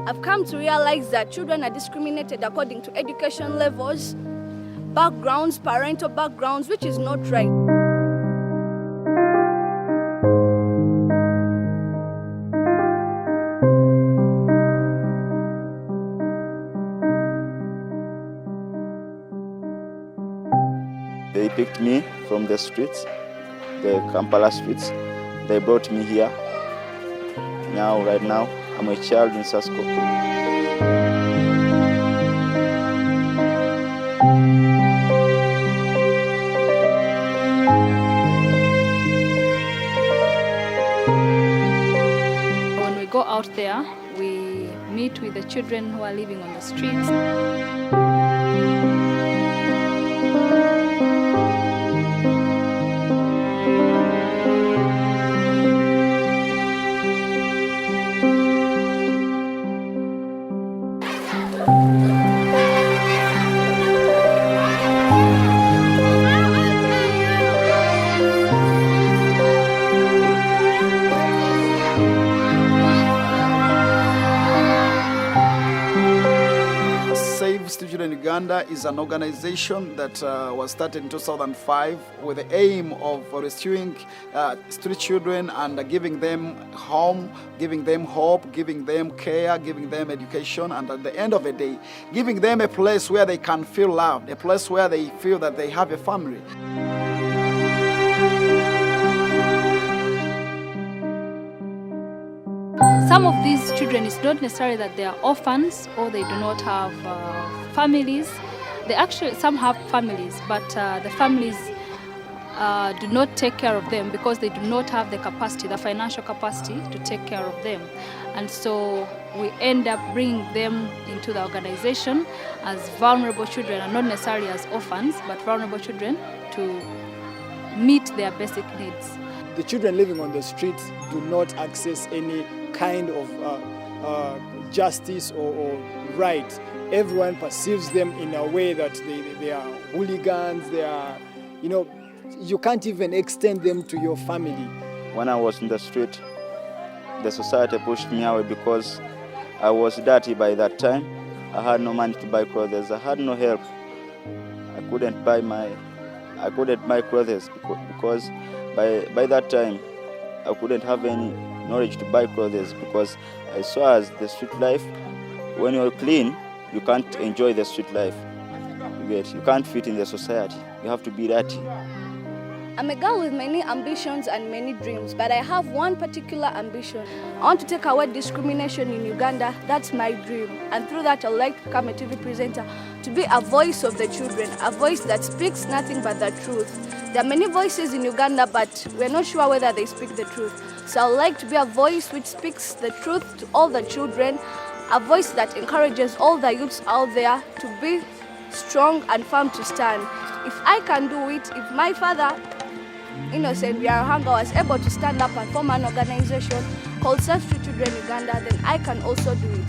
I've come to realize that children are discriminated according to education levels, backgrounds, parental backgrounds, which is not right. They picked me from the streets, the Kampala streets. They brought me here. Right now, I'm a child in SASCU. When we go out there, we meet with the children who are living on the streets. Street Child Uganda is an organization that was started in 2005 with the aim of rescuing street children and giving them home, giving them hope, giving them care, giving them education, and at the end of the day, giving them a place where they can feel loved, a place where they feel that they have a family. Some of these children, it's not necessarily that they are orphans or they do not have families. Some have families, but the families do not take care of them because they do not have the capacity, the financial capacity to take care of them. And so we end up bringing them into the organization as vulnerable children, and not necessarily as orphans, but vulnerable children to meet their basic needs. The children living on the streets do not access any kind of justice or right. Everyone perceives them in a way that they are hooligans, they are, you can't even extend them to your family. When I was in the street, the society pushed me away because I was dirty by that time. I had no money to buy clothes. I had no help. I couldn't buy clothes because by that time I couldn't have any knowledge to buy clothes, because I saw as the street life, when you're clean, you can't enjoy the street life. You can't fit in the society. You have to be dirty. I'm a girl with many ambitions and many dreams, but I have one particular ambition. I want to take away discrimination in Uganda. That's my dream. And through that, I would like to become a TV presenter, to be a voice of the children, a voice that speaks nothing but the truth. There are many voices in Uganda, but we're not sure whether they speak the truth. So I would like to be a voice which speaks the truth to all the children, a voice that encourages all the youths out there to be strong and firm to stand. If I can do it, if my father, Innocent Byarahanga, was able to stand up and form an organization called Street Child Uganda, then I can also do it.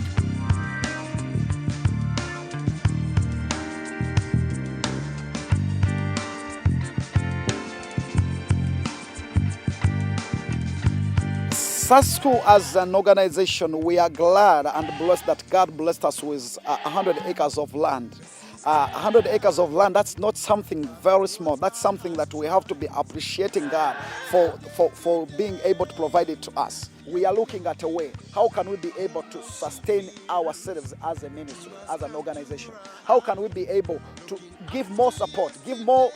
SASCU as an organization, we are glad and blessed that God blessed us with 100 acres of land. 100 acres of land, that's not something very small. That's something that we have to be appreciating God for being able to provide it to us. We are looking at a way. How can we be able to sustain ourselves as a ministry, as an organization? How can we be able to give more support, give more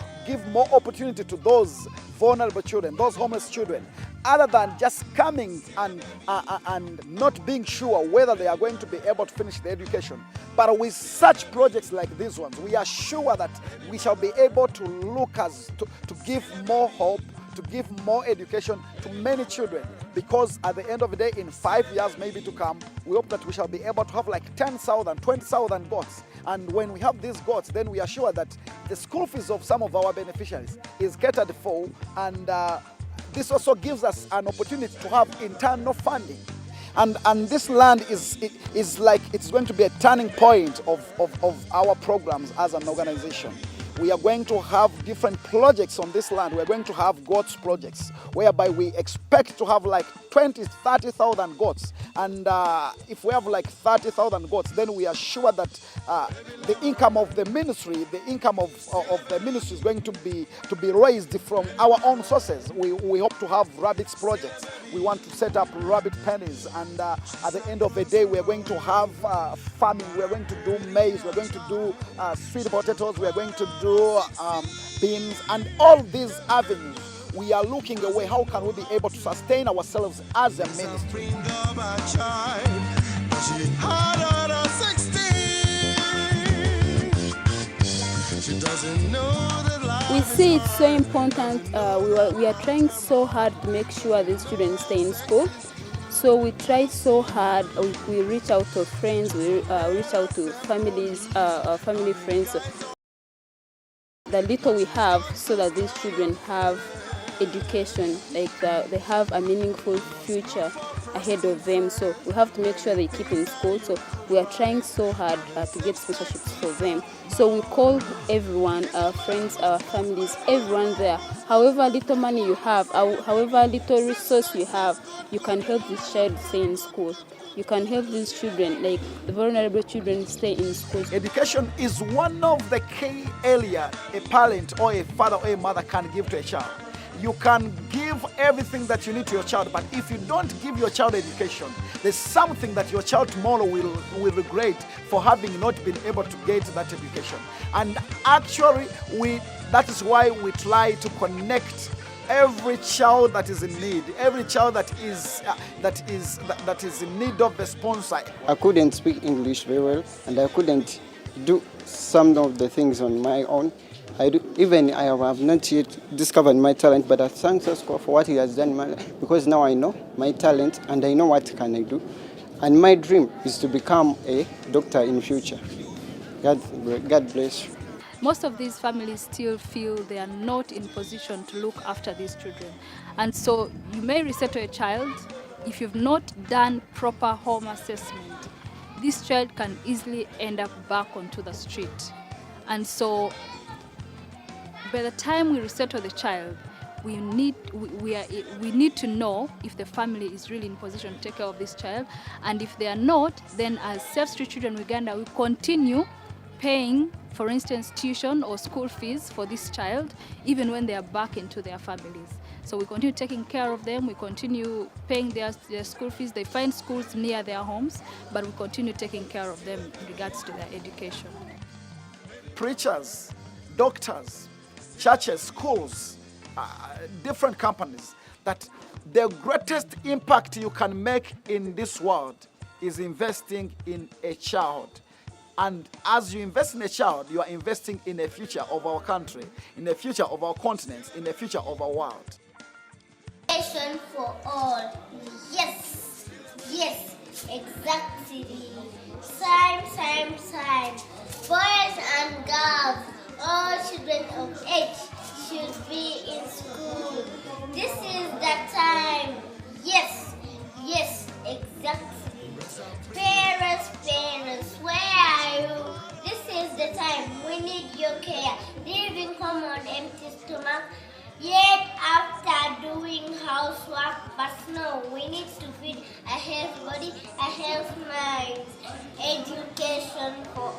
opportunity to those vulnerable children, those homeless children, other than just coming and not being sure whether they are going to be able to finish their education. But with such projects like these ones, we are sure that we shall be able to to give more hope, to give more education to many children. Because at the end of the day, in 5 years maybe to come, we hope that we shall be able to have like 10,000, 20,000 goats. And when we have these goats, then we are sure that the school fees of some of our beneficiaries is catered for, and this also gives us an opportunity to have internal funding. And this land is like, it's going to be a turning point of our programs as an organization. We are going to have different projects on this land. We are going to have goats projects, whereby we expect to have like 30,000 goats. And if we have like 30,000 goats, then we are sure that the income of the ministry, is going to be raised from our own sources. We hope to have rabbits projects. We want to set up rabbit pennies, and at the end of the day, we are going to have farming. We are going to do maize. We are going to do sweet potatoes. We are going to do beans, and all these avenues. We are looking away. How can we be able to sustain ourselves as a ministry? We see it's so important. We are trying so hard to make sure these children stay in school. So we try so hard. We reach out to friends. We reach out to families, family friends. The little we have, so that these children have education, like they have a meaningful future ahead of them. So we have to make sure they keep in school. So we are trying so hard to get sponsorships for them. So we call everyone, our friends, our families, everyone there. However little money you have, however little resource you have, you can help this child stay in school. You can help these children, like the vulnerable children, stay in school. Education is one of the key areas a parent or a father or a mother can give to a child. You can give everything that you need to your child, but if you don't give your child education, there's something that your child tomorrow will regret for having not been able to get that education. And actually, that is why we try to connect every child that is in need, every child that is in need of a sponsor. I couldn't speak English very well, and I couldn't do some of the things on my own. I have not yet discovered my talent, but I thank SASCU for what he has done in my life, because now I know my talent and I know what can I do. And my dream is to become a doctor in future. God bless you. Most of these families still feel they are not in position to look after these children. And so you may resettle a child. If you've not done proper home assessment, this child can easily end up back onto the street. And so by the time we resettle the child, we need to know if the family is really in position to take care of this child. And if they are not, then as Street Child Uganda, we continue paying, for instance, tuition or school fees for this child, even when they are back into their families. So we continue taking care of them, we continue paying their school fees. They find schools near their homes, but we continue taking care of them in regards to their education. Preachers, doctors, churches, schools, different companies, that the greatest impact you can make in this world is investing in a child. And as you invest in a child, you are investing in the future of our country, in the future of our continent, in the future of our world. Education for all. Yes, yes, exactly. Same. Boys and girls, all children of age should be in school. This is the time. Yes, exactly. Parents, where are you? This is the time. We need your care. Leaving home on empty stomach, yet after doing housework, but no, we need to feed a healthy body, a healthy mind. Education for